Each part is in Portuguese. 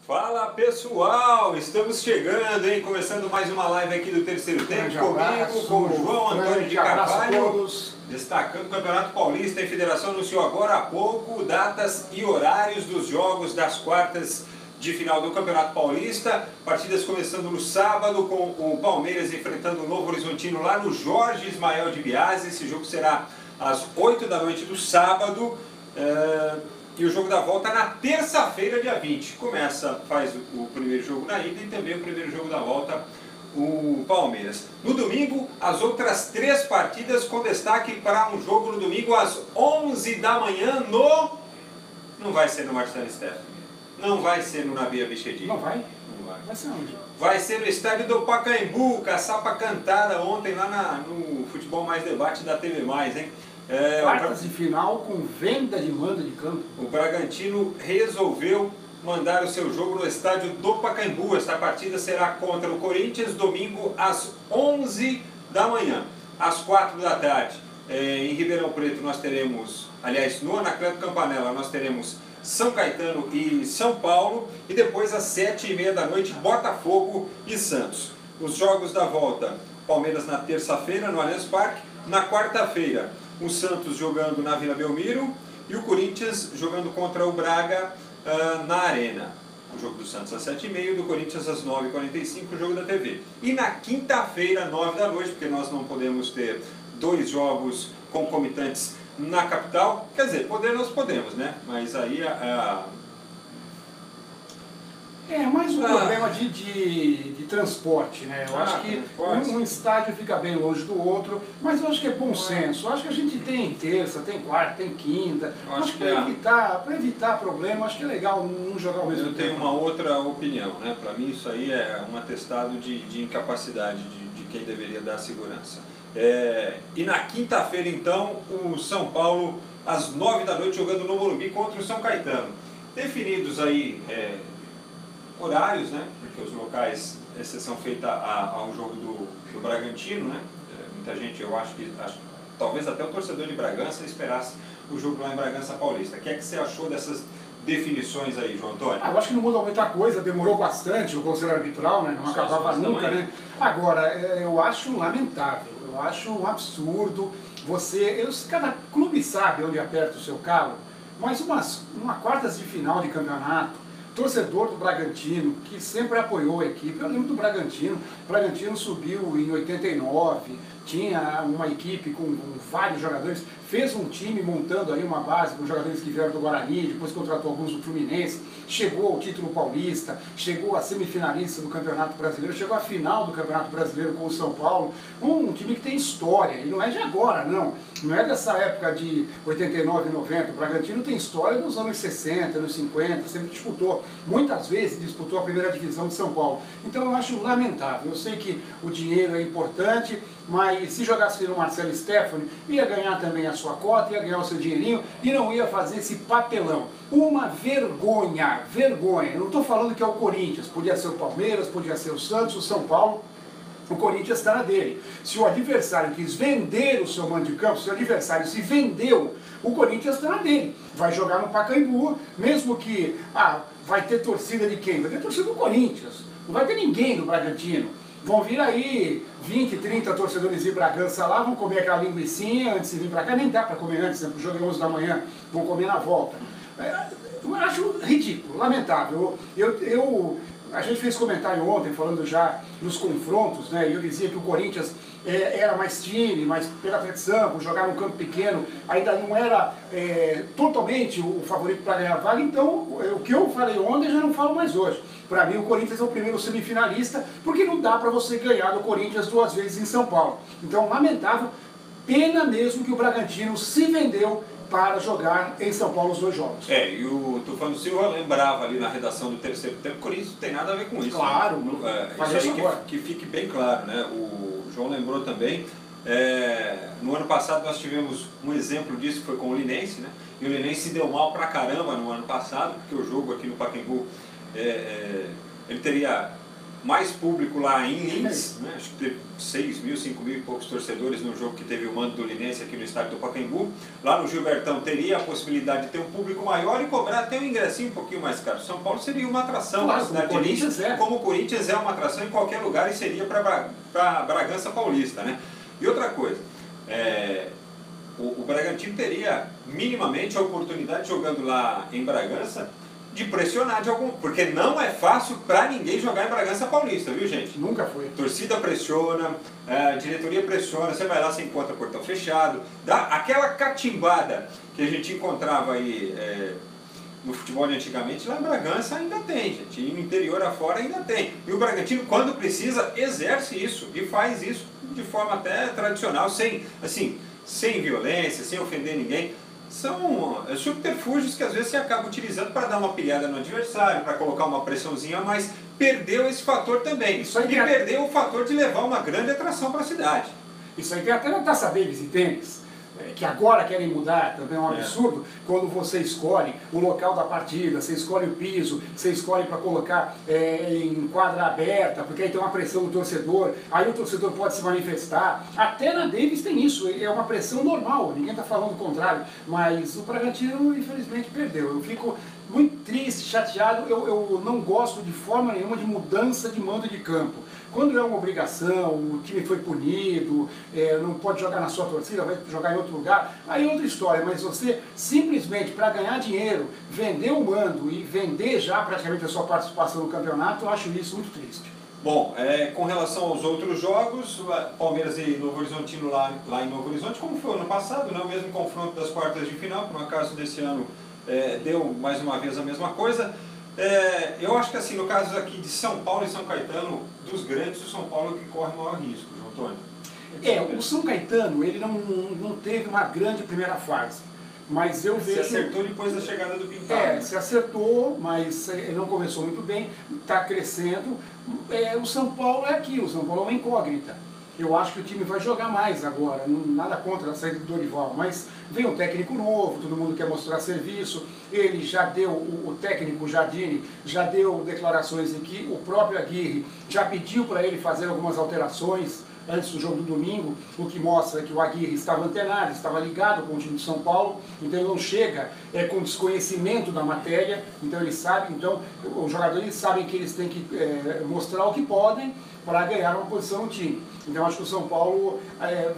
Fala pessoal, estamos chegando, hein? Começando mais uma live aqui do Terceiro Tempo, comigo, com o João Antônio de Carvalho, destacando o Campeonato Paulista. A Federação anunciou agora há pouco datas e horários dos jogos das quartas de final do Campeonato Paulista. Partidas começando no sábado, com o Palmeiras enfrentando o Novo Horizontino lá no Jorge Ismael de Biase. Esse jogo será às 8 da noite do sábado. E o jogo da volta na terça-feira, dia 20. Faz o primeiro jogo na ida e também o primeiro jogo da volta, o Palmeiras. No domingo, as outras 3 partidas, com destaque para um jogo no domingo às 11 da manhã Não vai ser no Marcelo Stefani. Não vai ser no Nabi Abichedid. Não vai? Não vai. Vai ser onde? Vai ser no estádio do Pacaembu, caçapa cantada ontem lá no Futebol Mais Debate da TV+, hein? Quartas de final com venda de mando de campo. O Bragantino resolveu mandar o seu jogo no estádio do Pacaembu. Esta partida será contra o Corinthians, domingo às 11 da manhã. Às 4 da tarde, em Ribeirão Preto, nós teremos, aliás, no Anacleto Campanella, nós teremos São Caetano e São Paulo. E depois, às 7h30 da noite, Botafogo e Santos. Os jogos da volta: Palmeiras na terça-feira, no Allianz Parque. Na quarta-feira, o Santos jogando na Vila Belmiro e o Corinthians jogando contra o Braga na Arena. O jogo do Santos às 7h30 e do Corinthians às 9h45, o jogo da TV. E na quinta-feira, 9 da noite, porque nós não podemos ter 2 jogos concomitantes na capital. Quer dizer, nós podemos, né? Mas aí É mais um problema de transporte, né? Eu acho que um estádio fica bem longe do outro, mas eu acho que é bom senso. Eu acho que a gente tem terça, tem quarta, tem quinta. Acho que para evitar problema, acho que é legal não jogar o mesmo tempo. Eu tenho uma outra opinião, né? Para mim isso aí é um atestado de incapacidade de quem deveria dar segurança. E na quinta-feira, então, o São Paulo, às 9 da noite, jogando no Morumbi contra o São Caetano. Definidos aí horários, né? Porque os locais, exceção feita ao jogo do Bragantino, né? Muita gente, eu acho que talvez até o torcedor de Bragança esperasse o jogo lá em Bragança Paulista. O que é que você achou dessas definições aí, João Antônio? Eu acho que não muda muita coisa, demorou bastante o conselho arbitral, né? Não acabava nunca, né? Agora, eu acho lamentável, eu acho um absurdo. Cada clube sabe onde aperta o seu calo, mas uma quartas de final de campeonato, torcedor do Bragantino, que sempre apoiou a equipe. Eu lembro do Bragantino. O Bragantino subiu em 89, tinha uma equipe com vários jogadores, fez um time montando aí uma base com jogadores que vieram do Guarani, depois contratou alguns do Fluminense, chegou ao título paulista, chegou a semifinalista do Campeonato Brasileiro, chegou à final do Campeonato Brasileiro com o São Paulo. Um time que tem história, e não é de agora, não é dessa época de 89 e 90. O Bragantino tem história nos anos 60, anos 50, sempre disputou, muitas vezes disputou a primeira divisão de São Paulo. Então eu acho lamentável. Eu sei que o dinheiro é importante, mas se jogasse no Marcelo Stefani, ia ganhar também a sua cota, ia ganhar o seu dinheirinho e não ia fazer esse papelão. Uma vergonha, vergonha. Não estou falando que é o Corinthians, podia ser o Palmeiras, podia ser o Santos, o São Paulo. O Corinthians está na dele. Se o adversário quis vender o seu mando de campo, se o adversário se vendeu, o Corinthians está na dele. Vai jogar no Pacaembu, mesmo que vai ter torcida de quem? Vai ter torcida do Corinthians. Não vai ter ninguém do Bragantino. Vão vir aí 20, 30 torcedores de Bragança lá, vão comer aquela linguicinha antes de vir para cá. Nem dá para comer antes, né? O jogo é 11 da manhã, vão comer na volta. Eu acho ridículo, lamentável. A gente fez comentário ontem falando já nos confrontos, né? E eu dizia que o Corinthians era mais time, mais pela tradição, jogar num campo pequeno, ainda não era totalmente o favorito para ganhar a vaga. Então, o que eu falei ontem eu já não falo mais hoje. Para mim, o Corinthians é o primeiro semifinalista, porque não dá para você ganhar do Corinthians 2 vezes em São Paulo. Então, lamentável, pena mesmo que o Bragantino se vendeu para jogar em São Paulo os 2 jogos. E o Tufano Silva lembrava ali na redação do Terceiro Tempo, o Corinthians não tem nada a ver com isso. Claro, né? Isso aí que fique bem claro, né? O João lembrou também, no ano passado nós tivemos um exemplo disso, que foi com o Linense, né? E o Linense se deu mal pra caramba no ano passado, porque o jogo aqui no Pacaembu, ele teria mais público lá em Lins, né? Acho que teve 6 mil, 5 mil e poucos torcedores no jogo que teve o mando do Linense aqui no estádio do Pacaembu. Lá no Gilbertão teria a possibilidade de ter um público maior e cobrar até um ingressinho um pouquinho mais caro. São Paulo seria uma atração na cidade de Lins, como o Corinthians é uma atração em qualquer lugar e seria para Bragança Paulista, né? E outra coisa, o Bragantino teria minimamente a oportunidade, jogando lá em Bragança, de pressionar de algum... Porque não é fácil para ninguém jogar em Bragança Paulista, viu, gente? Nunca foi. Torcida pressiona, a diretoria pressiona, você vai lá, você encontra portão fechado, dá aquela catimbada que a gente encontrava aí no futebol de antigamente, lá em Bragança ainda tem, gente. E no interior afora ainda tem. E o Bragantino, quando precisa, exerce isso e faz isso de forma até tradicional, sem violência, sem ofender ninguém. São subterfúgios que às vezes você acaba utilizando para dar uma pilhada no adversário, para colocar uma pressãozinha, mas perdeu esse fator também. Perdeu o fator de levar uma grande atração para a cidade. Isso aí tem até na Taça Davis e tênis, que agora querem mudar, também é um absurdo, quando você escolhe o local da partida, você escolhe o piso, você escolhe para colocar em quadra aberta, porque aí tem uma pressão do torcedor, aí o torcedor pode se manifestar. Até na Davis tem isso, é uma pressão normal, ninguém está falando o contrário, mas o Bragantino infelizmente perdeu. Eu fico muito triste, chateado, eu não gosto de forma nenhuma de mudança de mando de campo. Quando é uma obrigação, o time foi punido, não pode jogar na sua torcida, vai jogar em outro lugar, aí é outra história, mas você simplesmente para ganhar dinheiro, vender o mando e vender já praticamente a sua participação no campeonato, eu acho isso muito triste. Bom, com relação aos outros jogos, Palmeiras e Novo Horizontino lá em Novo Horizonte, como foi ano passado, né, o mesmo confronto das quartas de final, por um acaso desse ano deu mais uma vez a mesma coisa. Eu acho que assim, no caso aqui de São Paulo e São Caetano, dos grandes, o São Paulo é que corre o maior risco, João Antônio. O São Caetano, ele não teve uma grande primeira fase, mas eu vejo... Se acertou depois da chegada do Pintado. Se acertou, mas ele não começou muito bem, está crescendo. O São Paulo é aquilo, o São Paulo é uma incógnita. Eu acho que o time vai jogar mais agora, nada contra a saída do Dorival, mas vem um técnico novo, todo mundo quer mostrar serviço, ele já deu, o técnico Jardine, já deu declarações em que o próprio Aguirre já pediu para ele fazer algumas alterações antes do jogo do domingo, o que mostra que o Aguirre estava antenado, estava ligado com o time de São Paulo, então ele não chega com desconhecimento da matéria, então ele sabe, então os jogadores sabem que eles têm que mostrar o que podem para ganhar uma posição no time. Então acho que o São Paulo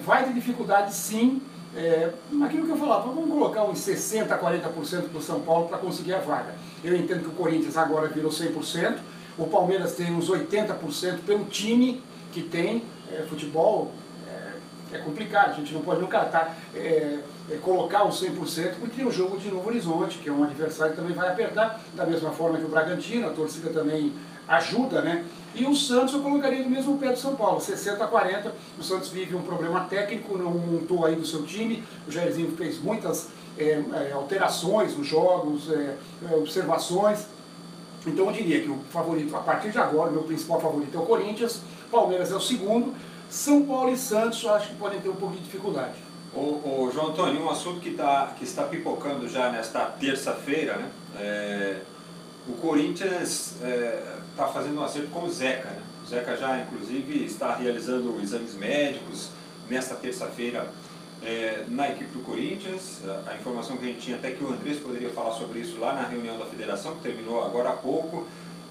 vai ter dificuldade sim, aquilo que eu falava, vamos colocar uns 60%, 40% para o São Paulo para conseguir a vaga. Eu entendo que o Corinthians agora virou 100%, o Palmeiras tem uns 80% pelo time que tem. Futebol é complicado, a gente não pode nunca colocar os 100%, porque tem o jogo de Novo Horizonte, que é um adversário que também vai apertar, da mesma forma que o Bragantino, a torcida também ajuda, né? E o Santos eu colocaria no mesmo pé do São Paulo, 60-40, o Santos vive um problema técnico, não montou ainda o seu time, o Jairzinho fez muitas alterações nos jogos, observações, então eu diria que o favorito, a partir de agora, o meu principal favorito é o Corinthians, Palmeiras é o segundo, São Paulo e Santos eu acho que podem ter um pouco de dificuldade. Ô João Antônio, um assunto que está pipocando já nesta terça-feira, né? O Corinthians está fazendo um acerto com o Zeca, né? O Zeca já, inclusive, está realizando exames médicos nesta terça-feira na equipe do Corinthians. A informação que a gente tinha até que o Andrés poderia falar sobre isso lá na reunião da federação, que terminou agora há pouco.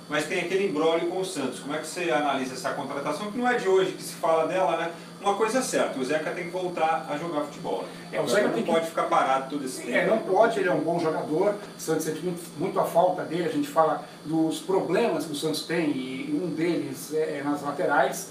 Mas tem aquele imbróglio com o Santos. Como é que você analisa essa contratação, que não é de hoje que se fala dela, né? Uma coisa é certa, o Zeca tem que voltar a jogar futebol. O Zeca não pode ficar parado todo esse tempo. Não pode, ele é um bom jogador, o Santos sente muito a falta dele, a gente fala dos problemas que o Santos tem, e um deles é nas laterais.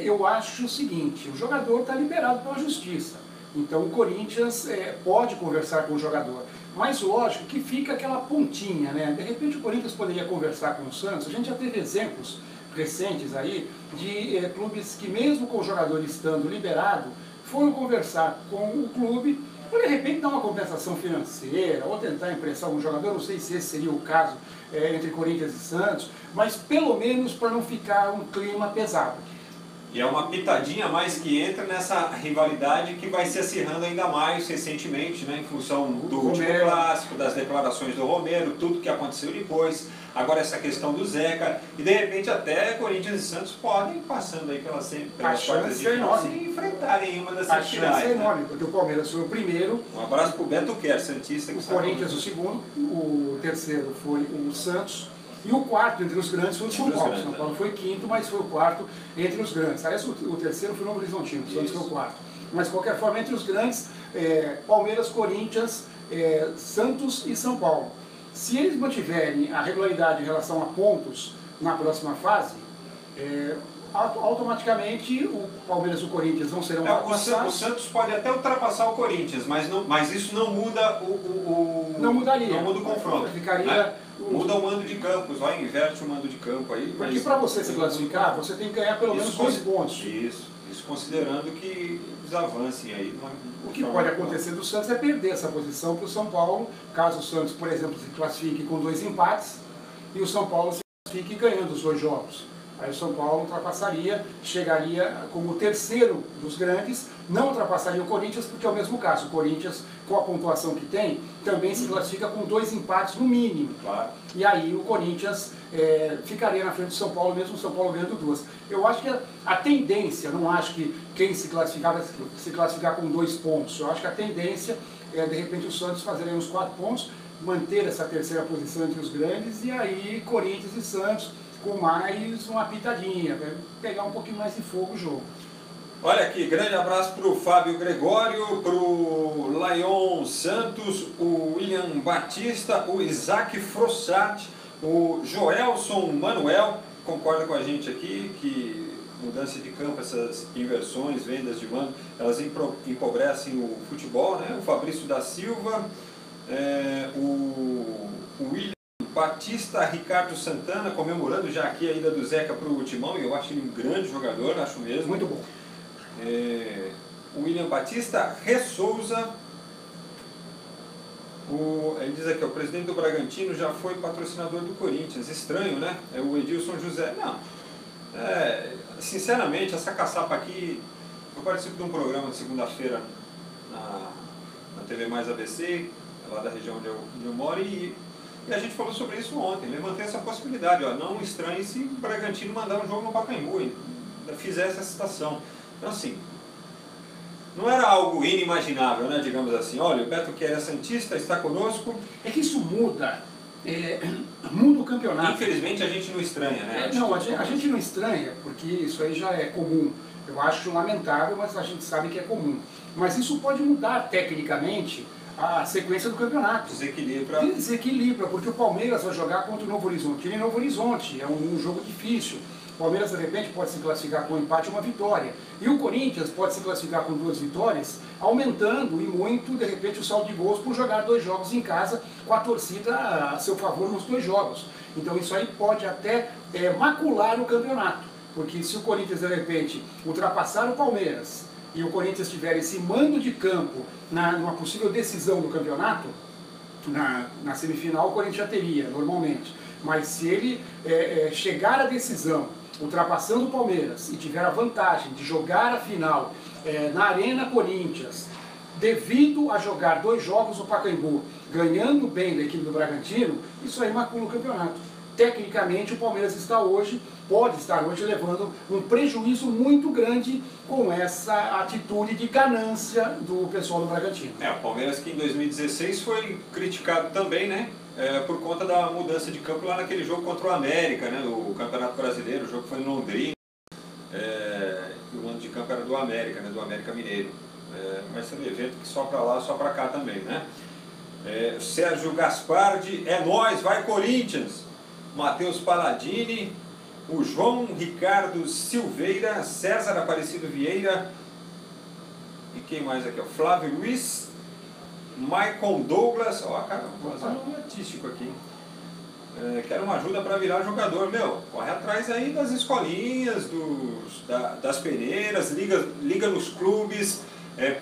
Eu acho o seguinte, o jogador está liberado pela justiça, então o Corinthians pode conversar com o jogador. Mas lógico que fica aquela pontinha, né? De repente o Corinthians poderia conversar com o Santos, a gente já teve exemplos recentes aí de clubes que mesmo com o jogador estando liberado, foram conversar com o clube para de repente dar uma compensação financeira ou tentar emprestar um jogador, não sei se esse seria o caso entre Corinthians e Santos, mas pelo menos para não ficar um clima pesado. E é uma pitadinha a mais que entra nessa rivalidade que vai se acirrando ainda mais recentemente, né, em função do último clássico, das declarações do Romero, tudo que aconteceu depois, agora essa questão do Zeca, e de repente até Corinthians e Santos podem ir passando aí pelas quartas de final e enfrentarem uma das semifinais. A chance é enorme, porque o Palmeiras foi o primeiro. Um abraço para o Beto Quer, Santista. O Corinthians o segundo, o terceiro foi o Santos. E o quarto entre os grandes foi o São Paulo. São Paulo foi quinto, mas foi o quarto entre os grandes. Aliás, o terceiro foi o Novo Horizontino, o Santos foi o quarto. Mas, de qualquer forma, entre os grandes, Palmeiras, Corinthians, Santos e São Paulo. Se eles mantiverem a regularidade em relação a pontos na próxima fase, automaticamente o Palmeiras e o Corinthians não serão ultrapassados. O Santos pode até ultrapassar o Corinthians, mas isso não muda não mudaria. Não muda o confronto. Ficaria... Né? Muda o mando de campo, só inverte o mando de campo aí. Porque para você se classificar, você tem que ganhar pelo menos 2 pontos. Isso considerando que eles avancem aí. O que pode acontecer do Santos é perder essa posição para o São Paulo, caso o Santos, por exemplo, se classifique com 2 empates e o São Paulo se classifique ganhando os 2 jogos. Aí o São Paulo ultrapassaria, chegaria como o terceiro dos grandes, não ultrapassaria o Corinthians, porque é o mesmo caso. O Corinthians, com a pontuação que tem, também se classifica com 2 empates no mínimo. Claro. E aí o Corinthians ficaria na frente do São Paulo, mesmo o São Paulo ganhando 2. Eu acho que a tendência, não acho que quem se classificar vai se classificar com 2 pontos. Eu acho que a tendência é, de repente, o Santos fazerem uns 4 pontos, manter essa terceira posição entre os grandes, e aí Corinthians e Santos com mais uma pitadinha, para pegar um pouquinho mais de fogo o jogo. Olha aqui, grande abraço para o Fábio Gregório, para o Laion Santos, o William Batista, o Isaac Frossat, o Joelson Manuel, concorda com a gente aqui que mudança de campo, essas inversões, vendas de mando, elas empobrecem o futebol, né? O Fabrício da Silva, o William Batista, Ricardo Santana, comemorando já aqui a ida do Zeca para o Timão, e eu acho ele um grande jogador, acho mesmo. Muito bom. O William Batista, Ressouza, ele diz aqui, o presidente do Bragantino já foi patrocinador do Corinthians, estranho, né? É o Edilson José. Não, sinceramente, essa caçapa aqui, eu participo de um programa de segunda-feira na TV Mais ABC, lá da região onde eu moro, e a gente falou sobre isso ontem, levantei essa possibilidade, ó, não estranhe se o Bragantino mandar um jogo no Pacaembu e fizesse essa citação. Então assim, não era algo inimaginável, né, digamos assim, olha, o Beto que era santista, está conosco. É que isso muda, muda o campeonato. Infelizmente a gente não estranha, né? Não, a gente não estranha, porque isso aí já é comum. Eu acho lamentável, mas a gente sabe que é comum. Mas isso pode mudar tecnicamente a sequência do campeonato. Desequilibra, porque o Palmeiras vai jogar contra o Novo Horizonte. Ele é Novo Horizonte, é um jogo difícil. O Palmeiras, de repente, pode se classificar com um empate ou uma vitória. E o Corinthians pode se classificar com 2 vitórias, aumentando e muito, de repente, o saldo de gols por jogar 2 jogos em casa com a torcida a seu favor nos 2 jogos. Então isso aí pode até macular o campeonato. Porque se o Corinthians, de repente, ultrapassar o Palmeiras e o Corinthians tiver esse mando de campo numa possível decisão do campeonato, na semifinal o Corinthians já teria, normalmente. Mas se ele chegar à decisão, ultrapassando o Palmeiras, e tiver a vantagem de jogar a final na Arena Corinthians, devido a jogar 2 jogos no Pacaembu, ganhando bem da equipe do Bragantino, isso aí macula o campeonato. Tecnicamente o Palmeiras pode estar hoje levando um prejuízo muito grande com essa atitude de ganância do pessoal do Bragantino. O Palmeiras que em 2016 foi criticado também, né? Por conta da mudança de campo lá naquele jogo contra o América, né? No Campeonato Brasileiro, o jogo foi em Londrina, e o mando de campo era do América, né? Do América Mineiro. Mas foi um evento que só para lá, só para cá também, né? Sérgio Gaspardi, é nóis, vai Corinthians! Matheus Palladini, o João Ricardo Silveira, César Aparecido Vieira, e quem mais aqui? O Flávio Luiz, Michael Douglas, ó, cara, um nome artístico aqui. Quero uma ajuda para virar jogador. Meu, corre atrás aí das escolinhas, das peneiras, liga nos clubes,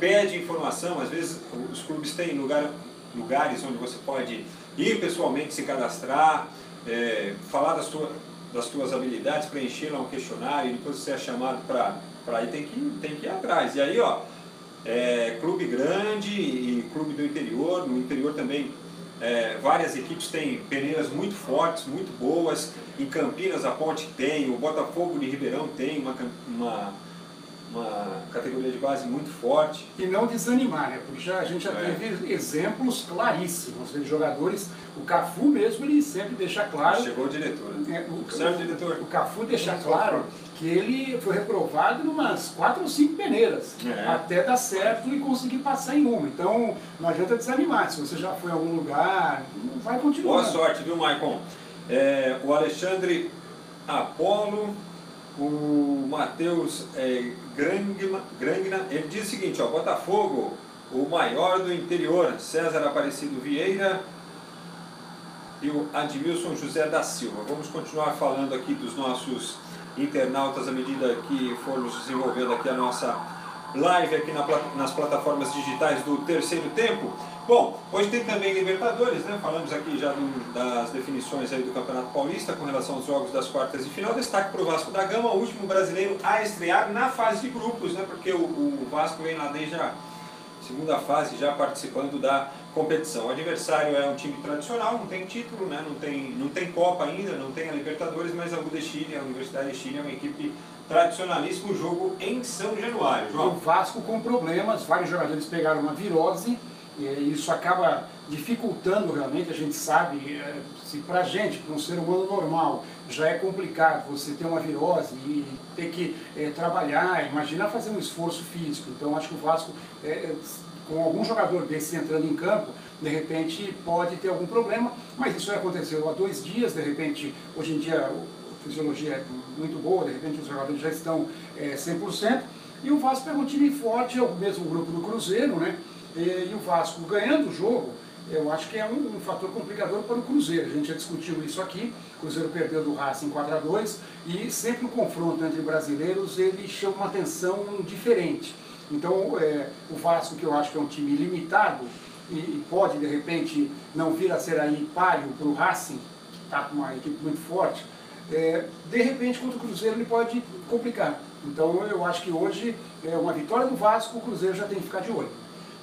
pede informação. Às vezes os clubes têm lugares onde você pode ir pessoalmente se cadastrar, falar das tuas habilidades, preencher lá um questionário, e depois você é chamado para ir, tem que ir atrás. E aí, ó, clube grande e clube do interior, no interior também várias equipes têm peneiras muito fortes, muito boas. Em Campinas a Ponte tem, o Botafogo de Ribeirão tem uma categoria de base muito forte. E não desanimar, né? Porque a gente já teve exemplos claríssimos de jogadores. O Cafu mesmo, ele sempre deixa claro... Chegou o diretor. O Cafu deixa claro que ele foi reprovado em umas 4 ou 5 peneiras, até dar certo e conseguir passar em uma. Então, não adianta desanimar. Se você já foi a algum lugar, vai continuar. Boa sorte, viu, Maicon? O Alexandre Apolo, o Matheus Grangna, ele diz o seguinte, ó, Botafogo, o maior do interior, César Aparecido Vieira e o Admilson José da Silva. Vamos continuar falando aqui dos nossos internautas à medida que formos desenvolvendo aqui a nossa live aqui nas plataformas digitais do Terceiro Tempo. Bom, hoje tem também Libertadores, né? Falamos aqui já das definições aí do Campeonato Paulista com relação aos jogos das quartas de final. Destaque para o Vasco da Gama, o último brasileiro a estrear na fase de grupos, né? Porque o Vasco vem lá desde a segunda fase já participando da competição. O adversário é um time tradicional, não tem título, né? não tem Copa ainda, não tem a Libertadores, mas a UD Chile, a Universidade de Chile, é uma equipe tradicionalíssima. O jogo em São Januário. João. O Vasco com problemas, vários jogadores pegaram uma virose, e isso acaba dificultando realmente, a gente sabe, se pra gente, para um ser humano normal, já é complicado você ter uma virose e ter que trabalhar, imagina fazer um esforço físico. Então acho que o Vasco, com algum jogador desse entrando em campo, de repente pode ter algum problema, mas isso aconteceu há 2 dias, de repente, hoje em dia a fisiologia é muito boa, de repente os jogadores já estão 100%, e o Vasco é um time forte, é o mesmo grupo do Cruzeiro, né? E o Vasco ganhando o jogo, eu acho que é um fator complicador para o Cruzeiro. A gente já discutiu isso aqui, o Cruzeiro perdeu do Racing 4-2, e sempre o confronto entre brasileiros ele chama uma atenção diferente. Então o Vasco, que eu acho que é um time limitado, e pode de repente não vir a ser aí páreo para o Racing, que está com uma equipe muito forte, de repente contra o Cruzeiro ele pode complicar. Então eu acho que hoje, uma vitória do Vasco, o Cruzeiro já tem que ficar de olho.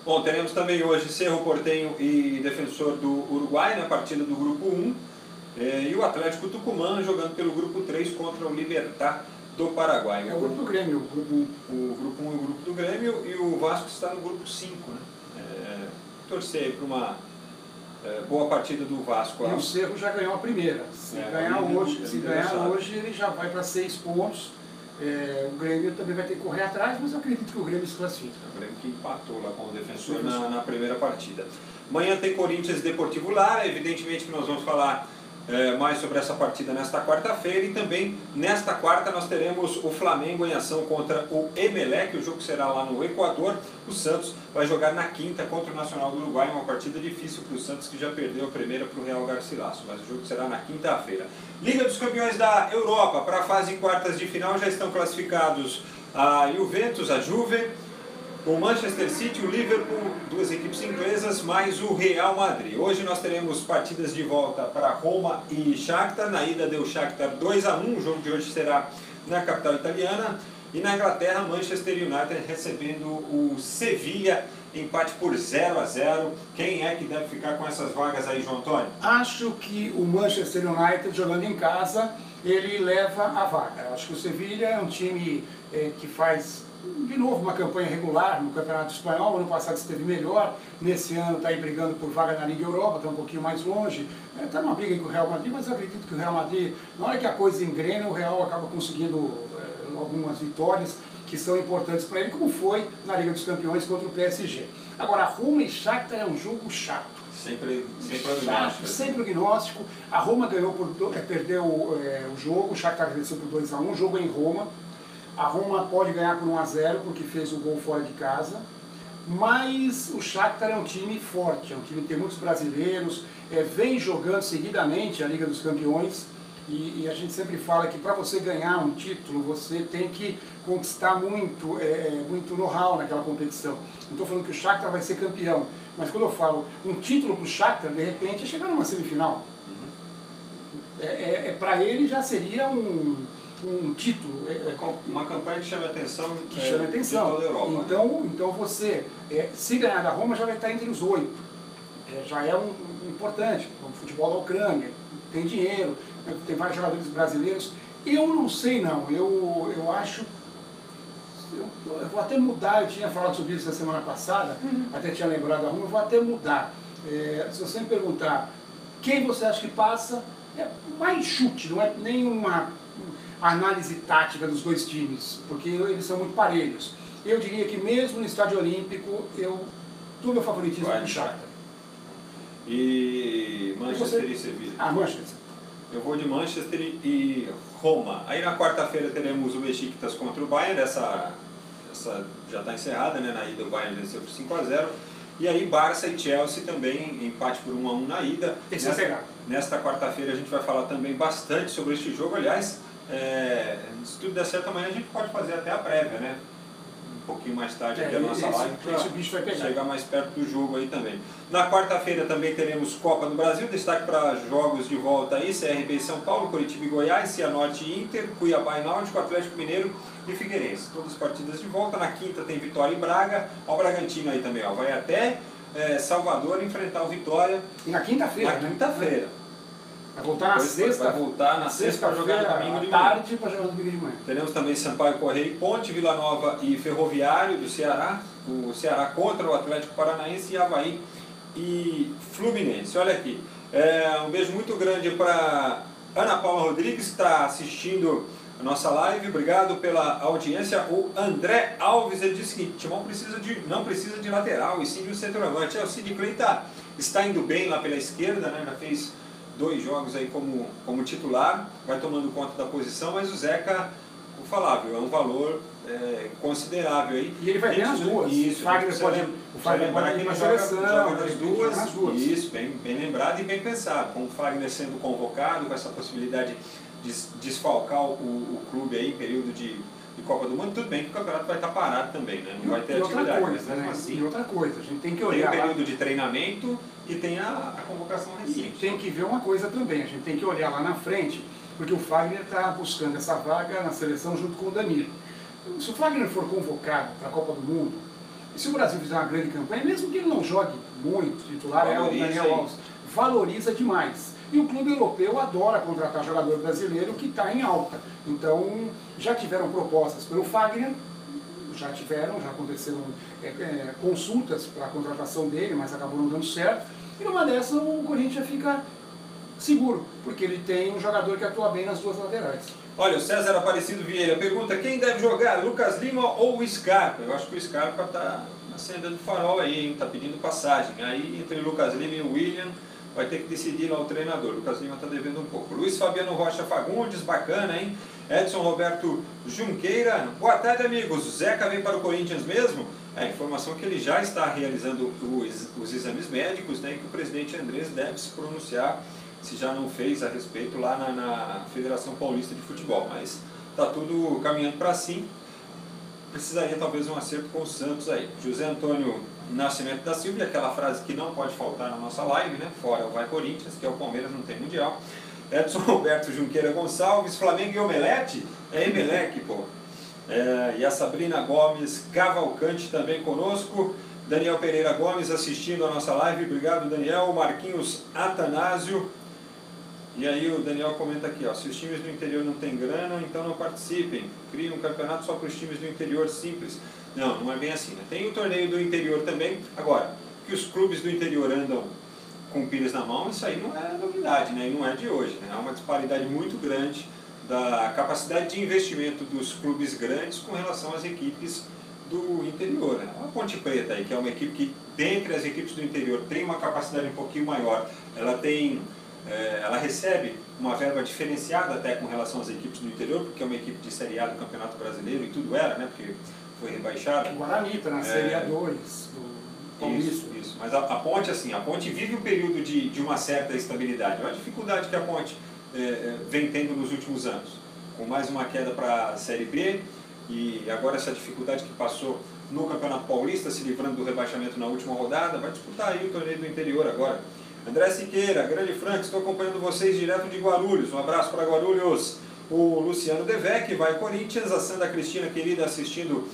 Bom, teremos também hoje Cerro Porteño e Defensor do Uruguai na partida do Grupo 1, e o Atlético Tucumã jogando pelo Grupo 3 contra o Libertad do Paraguai. É o grupo do Grêmio. O Grupo 1 e o Grupo do Grêmio, e o Vasco está no Grupo 5. Né? Torcer aí para uma boa partida do Vasco. E o Cerro já ganhou a primeira. Se ganhar hoje, ele já vai para 6 pontos. O Grêmio também vai ter que correr atrás, mas eu acredito que o Grêmio se classifica. O Grêmio que empatou lá com o Defensor na primeira partida. Amanhã tem Corinthians e Deportivo Lara, evidentemente que nós vamos falar mais sobre essa partida nesta quarta-feira, e também nesta quarta nós teremos o Flamengo em ação contra o Emelec. O jogo será lá no Equador. O Santos vai jogar na quinta contra o Nacional do Uruguai, uma partida difícil para o Santos, que já perdeu a primeira para o Real Garcilaso, mas o jogo será na quinta-feira. Liga dos Campeões da Europa, para a fase em quartas de final já estão classificados a Juventus, a Juve, o Manchester City, o Liverpool, 2 equipes inglesas, mais o Real Madrid. Hoje nós teremos partidas de volta para Roma e Shakhtar. Na ida deu Shakhtar 2-1, o jogo de hoje será na capital italiana. E na Inglaterra, Manchester United recebendo o Sevilla, empate por 0-0. Quem é que deve ficar com essas vagas aí, João Antônio? Acho que o Manchester United, jogando em casa, ele leva a vaga. Acho que o Sevilla é um time que faz, de novo, uma campanha regular no Campeonato Espanhol. Ano passado esteve melhor, nesse ano está aí brigando por vaga na Liga Europa, está um pouquinho mais longe. Está numa briga com o Real Madrid, mas eu acredito que o Real Madrid, na hora que a coisa engrena, o Real acaba conseguindo algumas vitórias que são importantes para ele, como foi na Liga dos Campeões contra o PSG. Agora, Roma e Shakhtar é um jogo chato. Sempre agnóstico. Sempre agnóstico. A Roma ganhou perdeu o jogo, o Shakhtar venceu por 2-1, o jogo é em Roma. A Roma pode ganhar por 1-0 porque fez o gol fora de casa, mas o Shakhtar é um time forte, é um time que tem muitos brasileiros, vem jogando seguidamente a Liga dos Campeões. E a gente sempre fala que para você ganhar um título, você tem que conquistar muito know-how naquela competição. Não estou falando que o Shakhtar vai ser campeão, mas quando eu falo um título para o Shakhtar, de repente é chegar numa semifinal. para ele já seria um título. Uma campanha que chama a atenção, de toda a Europa. Então você, se ganhar da Roma, já vai estar entre os 8. Já é importante. O futebol da Ucrânia tem dinheiro, tem vários jogadores brasileiros. Eu não sei não, eu acho... Eu vou até mudar, eu tinha falado sobre isso na semana passada, até tinha lembrado da Roma, eu vou até mudar. Se você me perguntar quem você acha que passa, é mais chute, não é nenhuma análise tática dos dois times, porque eles são muito parelhos. Eu diria que mesmo no Estádio Olímpico, eu dou meu favoritismo para o Shakhtar. E Manchester e Sevilha? Manchester. Eu vou de Manchester e Roma. Aí na quarta-feira teremos o Besiktas contra o Bayern, essa já está encerrada, né? Na ida o Bayern venceu por 5-0. E aí Barça e Chelsea também, empate por 1-1 na ida. Nesta quarta-feira a gente vai falar também bastante sobre este jogo. Aliás, se tudo der certo amanhã a gente pode fazer até a prévia, né? Um pouquinho mais tarde aqui a nossa live para chegar mais perto do jogo aí também. Na quarta-feira também teremos Copa do Brasil, destaque para jogos de volta aí, CRB e São Paulo, Coritiba e Goiás, Cianorte e Inter, Cuiabá e Náutico, Atlético Mineiro e Figueirense. Todas as partidas de volta. Na quinta tem Vitória e Braga, o Bragantino aí também, vai até Salvador enfrentar o Vitória. E na quinta-feira, Na quinta-feira. Vai voltar na sexta? Vai voltar na sexta para jogar no domingo de manhã. Tarde para jogar no domingo de manhã. Teremos também Sampaio Corrêa e Ponte, Vila Nova e Ferroviário do Ceará. O Ceará contra o Atlético Paranaense e Avaí e Fluminense. Olha aqui. Um beijo muito grande para Ana Paula Rodrigues, que está assistindo a nossa live. Obrigado pela audiência. O André Alves, ele disse que Timão não precisa de lateral, e sim de um centroavante. O Sid Clay está indo bem lá pela esquerda, né? Já fez 2 jogos aí como titular, vai tomando conta da posição, mas o Zeca, o falável, é um valor considerável aí. E ele vai bem nas duas. Isso, o Fagner lembrar que ele joga nas duas. Isso, bem lembrado e bem pensado. Com o Fagner sendo convocado, com essa possibilidade de desfalcar o clube aí em período de Copa do Mundo, tudo bem que o campeonato vai estar parado também, né? Não vai ter atividade, mas mesmo assim. E outra coisa, a gente tem que olhar. Tem o período de treinamento e tem a convocação recente. Tem que ver uma coisa também, a gente tem que olhar lá na frente, porque o Fagner está buscando essa vaga na seleção junto com o Danilo. Se o Fagner for convocado para a Copa do Mundo, e se o Brasil fizer uma grande campanha, mesmo que ele não jogue muito, titular é o Daniel Alves, valoriza demais. E o clube europeu adora contratar jogador brasileiro que está em alta. Então, já tiveram propostas pelo Fagner, já aconteceram consultas para a contratação dele, mas acabou não dando certo. E numa dessas o Corinthians fica seguro, porque ele tem um jogador que atua bem nas duas laterais. Olha, o César Aparecido Vieira pergunta: quem deve jogar, Lucas Lima ou o Scarpa? Eu acho que o Scarpa está acendendo farol aí, está pedindo passagem. Aí entre o Lucas Lima e o William vai ter que decidir lá o treinador. O Lucas Lima está devendo um pouco. Luiz Fabiano Rocha Fagundes, bacana, hein? Edson Roberto Junqueira, boa tarde, amigos. O Zeca vem para o Corinthians mesmo? A informação é que ele já está realizando os exames médicos, né, e que o presidente Andrés deve se pronunciar, se já não fez a respeito lá na Federação Paulista de Futebol. Mas está tudo caminhando para sim. Precisaria talvez um acerto com o Santos aí. José Antônio Nascimento da Silva, aquela frase que não pode faltar na nossa live, né? Fora o Vai Corinthians, que é o Palmeiras, não tem Mundial. Edson Roberto Junqueira Gonçalves, Flamengo e Omelete? É Emelec, pô. E a Sabrina Gomes Cavalcante também conosco. Daniel Pereira Gomes assistindo a nossa live, obrigado Daniel. Marquinhos Atanásio. E aí o Daniel comenta aqui, ó, se os times do interior não têm grana, então não participem. Criem um campeonato só para os times do interior, simples. Não, não é bem assim, né? Tem o torneio do interior também. Agora, que os clubes do interior andam com pilhas na mão, isso aí não é novidade, né? E não é de hoje, né? Há uma disparidade muito grande da capacidade de investimento dos clubes grandes com relação às equipes do interior, né? A Ponte Preta aí, que é uma equipe que, dentre as equipes do interior, tem uma capacidade um pouquinho maior. Ela recebe uma verba diferenciada até com relação às equipes do interior, porque é uma equipe de Série A do Campeonato Brasileiro e tudo era, né? Porque foi rebaixada. O Guarani está na Série A2 do Paulista. Isso. Mas a Ponte, assim, a Ponte vive um período de uma certa estabilidade. Olha a dificuldade que a Ponte vem tendo nos últimos anos, com mais uma queda para a Série B e agora essa dificuldade que passou no Campeonato Paulista, se livrando do rebaixamento na última rodada, vai disputar aí o torneio do interior agora. André Siqueira, grande Frank, estou acompanhando vocês direto de Guarulhos. Um abraço para Guarulhos. O Luciano Devec, vai Corinthians. A Sandra Cristina, querida, assistindo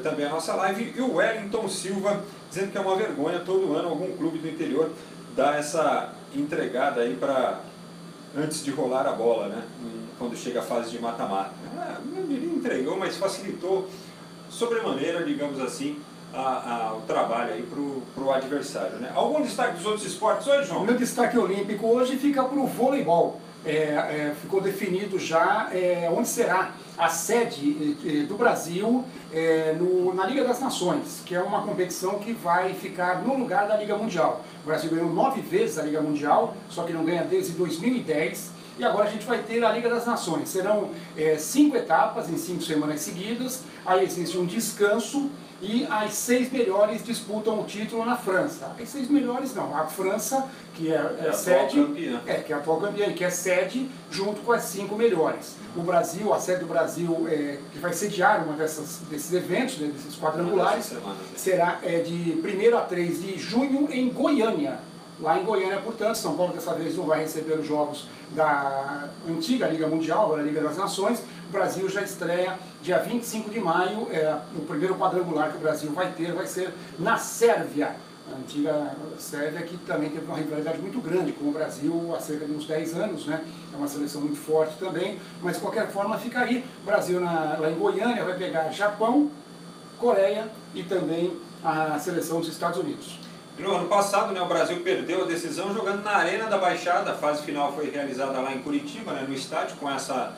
também a nossa live. E o Wellington Silva, dizendo que é uma vergonha todo ano algum clube do interior dar essa entregada aí para antes de rolar a bola, né? Quando chega a fase de mata-mata. Não diria entregou, mas facilitou sobremaneira, digamos assim, o trabalho aí para o adversário, né? Algum destaque dos outros esportes hoje, João? O meu destaque olímpico hoje fica para o voleibol. Ficou definido já onde será a sede do Brasil na Liga das Nações, que é uma competição que vai ficar no lugar da Liga Mundial. O Brasil ganhou 9 vezes a Liga Mundial, só que não ganha desde 2010. E agora a gente vai ter a Liga das Nações. Serão 5 etapas em 5 semanas seguidas, aí existe um descanso e as 6 melhores disputam o título na França. As 6 melhores não, a França, que é sede, que é a atual campeã, que é sede junto com as 5 melhores. O Brasil, a sede do Brasil, que vai sediar uma desses eventos, né, desses quadrangulares, será de 1º a 3 de junho em Goiânia. Lá em Goiânia, portanto, São Paulo dessa vez não vai receber os jogos da antiga Liga Mundial, agora a Liga das Nações. O Brasil já estreia dia 25 de maio, o primeiro quadrangular que o Brasil vai ter vai ser na Sérvia. A antiga Sérvia, que também teve uma rivalidade muito grande com o Brasil há cerca de uns 10 anos, né? É uma seleção muito forte também, mas de qualquer forma fica aí. O Brasil lá em Goiânia vai pegar Japão, Coreia e também a seleção dos Estados Unidos. No ano passado, né, o Brasil perdeu a decisão jogando na Arena da Baixada. A fase final foi realizada lá em Curitiba, né, no estádio, com essa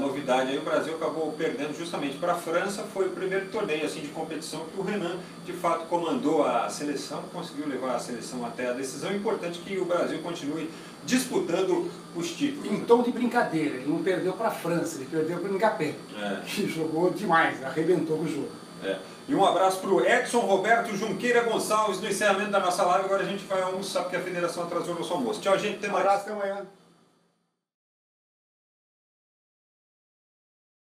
novidade aí. O Brasil acabou perdendo justamente para a França. Foi o primeiro torneio assim, de competição que o Renan, de fato, comandou a seleção, conseguiu levar a seleção até a decisão. É importante que o Brasil continue disputando os títulos. Em tom de brincadeira, ele não perdeu para a França, ele perdeu para o Ngapé, que jogou demais, arrebentou com o jogo. E um abraço para o Edson Roberto Junqueira Gonçalves no encerramento da nossa live. Agora a gente vai almoçar porque a federação atrasou o nosso almoço. Tchau, gente. Até mais. Um abraço, até amanhã.